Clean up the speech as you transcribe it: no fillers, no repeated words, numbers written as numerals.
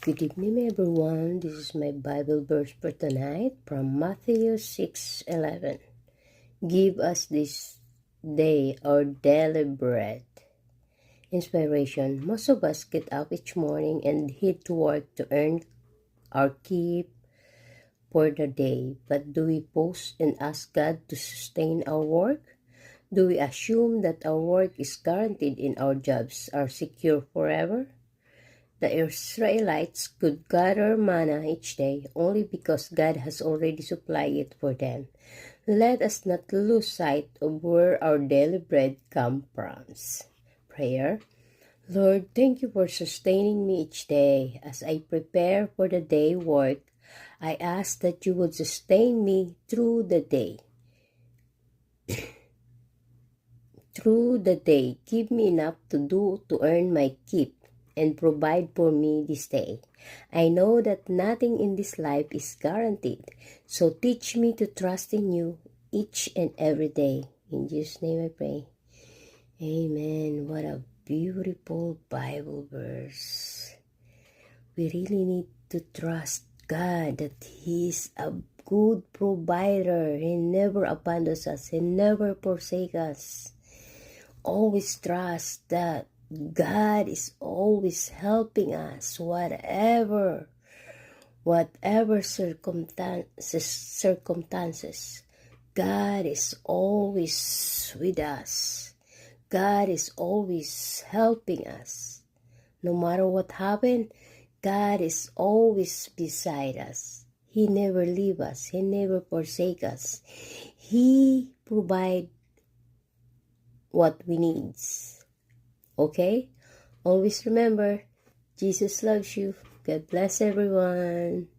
Good evening, everyone. This is my Bible verse for tonight from Matthew 6:11. Give us this day our daily bread. Inspiration. Most of us get up each morning and head to work to earn our keep for the day. But do we pause and ask God to sustain our work? Do we assume that our work is guaranteed and our jobs are secure forever? The Israelites could gather manna each day only because God has already supplied it for them. Let us not lose sight of where our daily bread comes from. Prayer. Lord, thank you for sustaining me each day. As I prepare for the day work, I ask that you would sustain me through the day. Give me enough to do to earn my keep and provide for me this day. I know that nothing in this life is guaranteed, so teach me to trust in you each and every day. In Jesus' name I pray. Amen. What a beautiful Bible verse. We really need to trust God that He is a good provider. He never abandons us. He never forsakes us. Always trust that God is always helping us, whatever circumstances. God is always with us. God is always helping us. No matter what happens, God is always beside us. He never leaves us. He never forsakes us. He provides what we need. Okay? Always remember, Jesus loves you. God bless everyone.